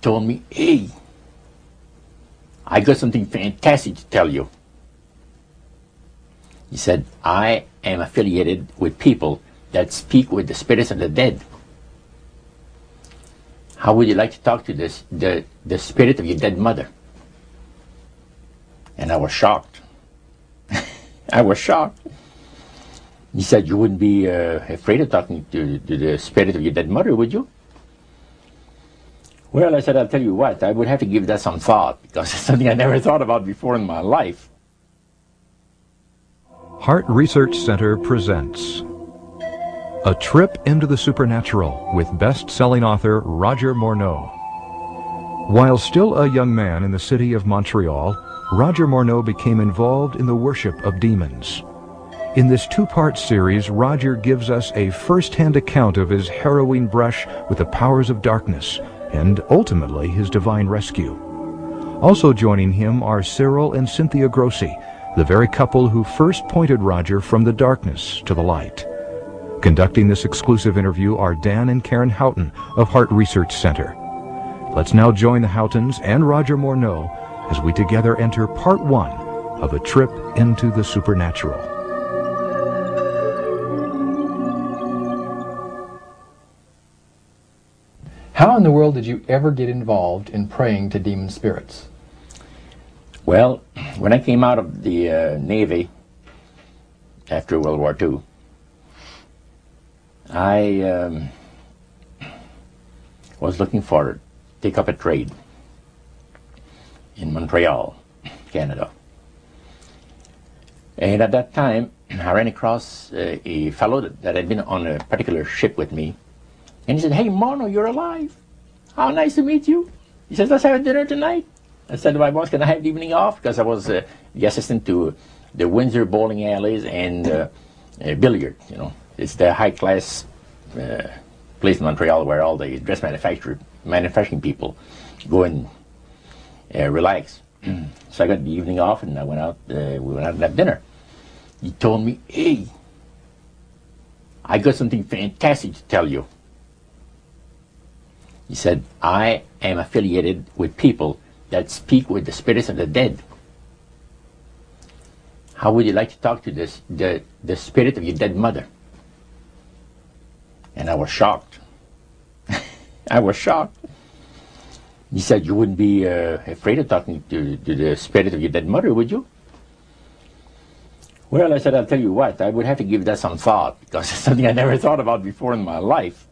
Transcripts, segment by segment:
told me, hey, I got something fantastic to tell you. He said, I am affiliated with people that speak with the spirits of the dead. How would you like to talk to the spirit of your dead mother? And I was shocked. I was shocked. He said, you wouldn't be afraid of talking to the spirit of your dead mother, would you? Well, I said, I'll tell you what, I would have to give that some thought, because it's something I never thought about before in my life. Heart Research Center presents A Trip into the Supernatural with best-selling author Roger Morneau. While still a young man in the city of Montreal, Roger Morneau became involved in the worship of demons. In this two-part series, Roger gives us a first-hand account of his harrowing brush with the powers of darkness and ultimately his divine rescue. Also joining him are Cyril and Cynthia Grossi, the very couple who first pointed Roger from the darkness to the light. Conducting this exclusive interview are Dan and Karen Houghton of Heart Research Center. Let's now join the Houghtons and Roger Morneau as we together enter part one of A Trip into the Supernatural. How in the world did you ever get involved in praying to demon spirits? Well, when I came out of the Navy after World War II, I was looking for take up a trade in Montreal, Canada. And at that time, I ran across a fellow that had been on a particular ship with me. And he said, hey, Morneau, you're alive. How nice to meet you. He says, let's have dinner tonight. I said to my boss, can I have the evening off? Because I was the assistant to the Windsor bowling alleys and billiard, you know. It's the high-class place in Montreal where all the dress manufacturing people go and relax. So I got the evening off and I went out, we went out and had dinner. He told me, hey, I got something fantastic to tell you. He said, I am affiliated with people that speak with the spirits of the dead. How would you like to talk to the spirit of your dead mother? And I was shocked. I was shocked. He said, you wouldn't be afraid of talking to the spirit of your dead mother, would you? Well, I said, I'll tell you what, I would have to give that some thought, because it's something I never thought about before in my life.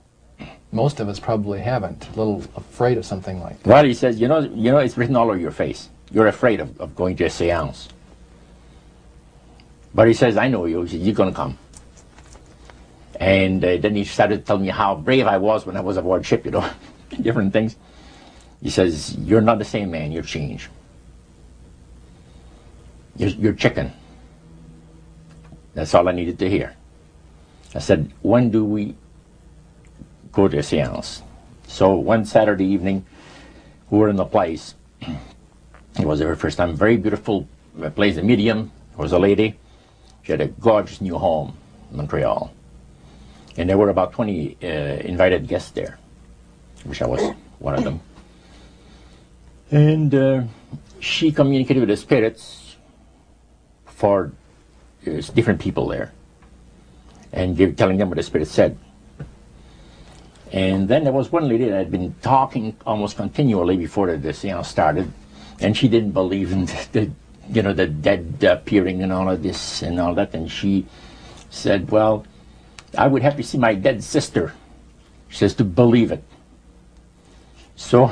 Most of us probably haven't. A little afraid of something like that. Well, he says, you know, it's written all over your face. You're afraid of going to a seance. But he says, I know you. He says, you're going to come. And then he started telling me how brave I was when I was aboard ship, you know, different things. He says, you're not the same man. You're changed. You're chicken. That's all I needed to hear. I said, when do we go to a seance? So one Saturday evening, we were in the place. It was our first time. Very beautiful place. The medium was a lady. She had a gorgeous new home in Montreal. And there were about 20 invited guests there, which I was one of them. And she communicated with the spirits for different people there and telling them what the spirit said. And then there was one lady that had been talking almost continually before the seance started, and she didn't believe in the dead appearing and all of this and all that. And she said, well, I would have to see my dead sister, she says, to believe it. So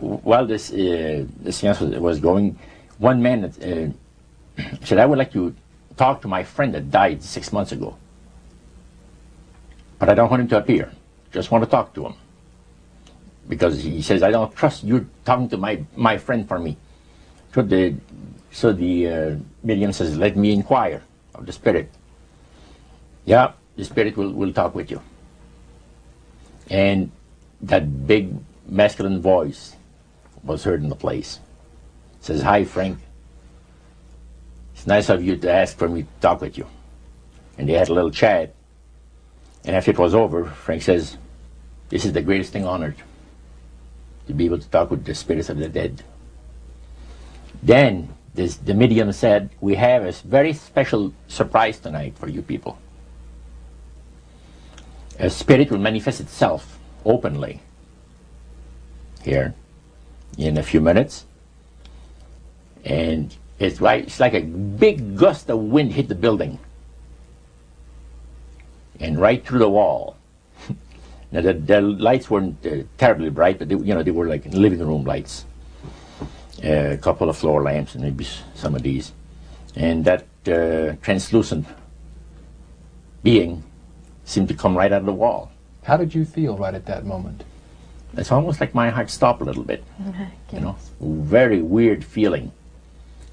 while this the seance was going, one man said, I would like to talk to my friend that died 6 months ago, but I don't want him to appear. Just want to talk to him. Because he says, I don't trust you talking to my friend for me. So the medium says, let me inquire of the spirit. Yeah, the spirit will talk with you. And that big masculine voice was heard in the place. It says, hi, Frank. It's nice of you to ask for me to talk with you. And they had a little chat. And after it was over, Frank says, this is the greatest thing on earth. to be able to talk with the spirits of the dead. Then the medium said, we have a very special surprise tonight for you people. A spirit will manifest itself openly here in a few minutes, and it's like a big gust of wind hit the building and right through the wall. Now the lights weren't terribly bright, but they were like living room lights, a couple of floor lamps, and maybe some of these, and that translucent being seemed to come right out of the wall. How did you feel right at that moment? It's almost like my heart stopped a little bit. Very weird feeling.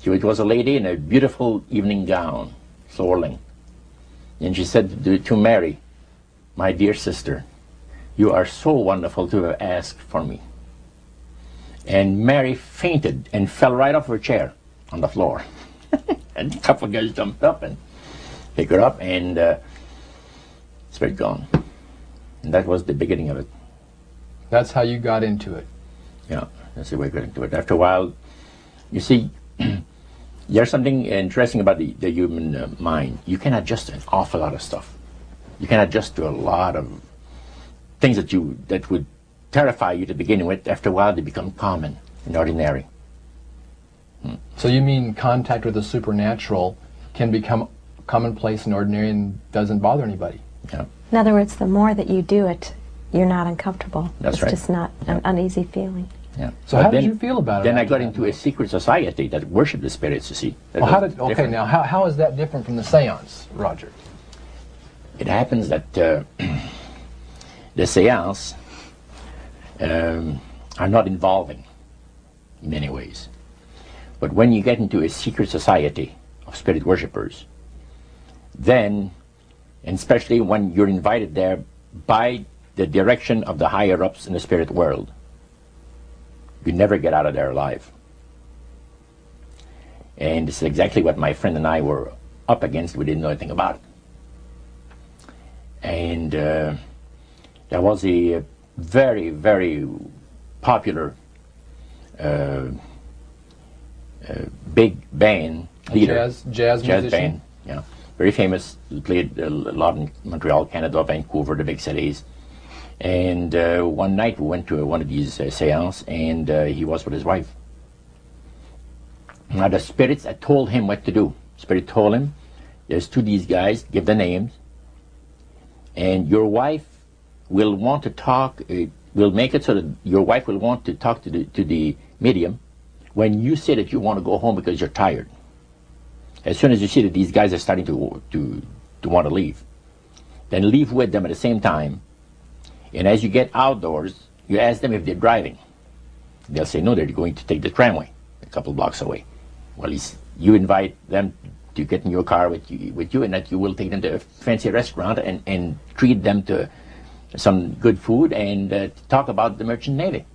It was a lady in a beautiful evening gown, swirling. And she said to Mary, my dear sister, you are so wonderful to have asked for me. And Mary fainted and fell right off her chair on the floor. And a couple of guys jumped up and picked her up, and spirit gone. And that was the beginning of it. That's how you got into it. Yeah, that's the way I got into it. After a while, you see, there's something interesting about the human mind. You can adjust to an awful lot of stuff. You can adjust to a lot of things that would terrify you to begin with. After a while, they become common and ordinary. So you mean contact with the supernatural can become commonplace and ordinary and doesn't bother anybody? Yeah. In other words, the more that you do it, you're not uncomfortable. That's right. It's just not an uneasy feeling. Yeah. So how did you feel about it? Then I got into a secret society that worshipped the spirits, you see. Well, how is that different from the seance, Roger? It happens that the seance are not involving in many ways. But when you get into a secret society of spirit worshippers, then, and especially when you're invited there by the direction of the higher-ups in the spirit world, you never get out of there alive. And this is exactly what my friend and I were up against. We didn't know anything about it. And there was a very, very popular big band leader. Jazz musician? Band, yeah. Very famous. He played a lot in Montreal, Canada, Vancouver, the big cities. And one night we went to one of these seances, and he was with his wife. Now the spirits had told him what to do. Spirit told him, there's two of these guys, give the names, and your wife will want to talk, we'll make it so that your wife will want to talk to the medium when you say that you want to go home because you're tired. As soon as you see that these guys are starting to want to leave, then leave with them at the same time. And as you get outdoors, you ask them if they're driving. They'll say, no, they're going to take the tramway a couple blocks away. Well, you invite them to get in your car with you, and that you will take them to a fancy restaurant and treat them to some good food and talk about the merchant navy.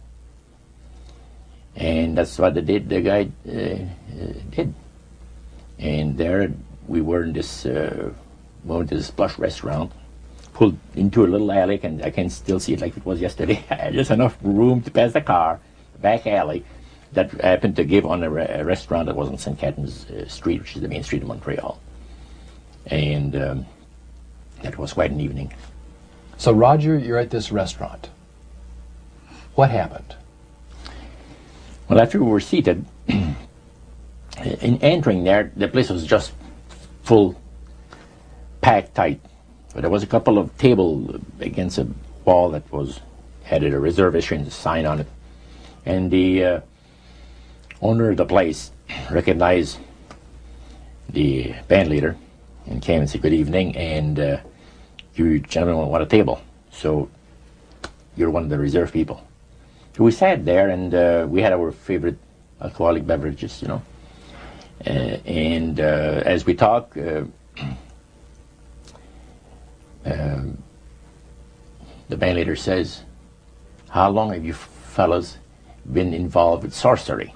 And that's what the guy did. And there we were in this plush restaurant, pulled into a little alley, and I can still see it like it was yesterday. Just enough room to pass the car, back alley, that happened to give on a restaurant that was on St. Catharines Street, which is the main street of Montreal. And that was quite an evening. So Roger, you're at this restaurant. What happened? Well, after we were seated, in entering there, the place was just full, packed tight. But there was a couple of tables against a wall that had a reservation sign on it. And the owner of the place recognized the band leader and came and said, good evening, and you gentlemen want a table. So you're one of the reserve people. So we sat there, and we had our favorite alcoholic beverages, you know. And as we talked, the band leader says, how long have you fellas been involved with sorcery?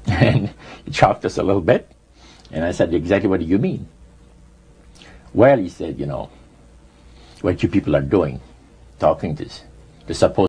And he shocked us a little bit, and I said, exactly what do you mean? Well, he said, you know, what you people are doing, talking to the supposed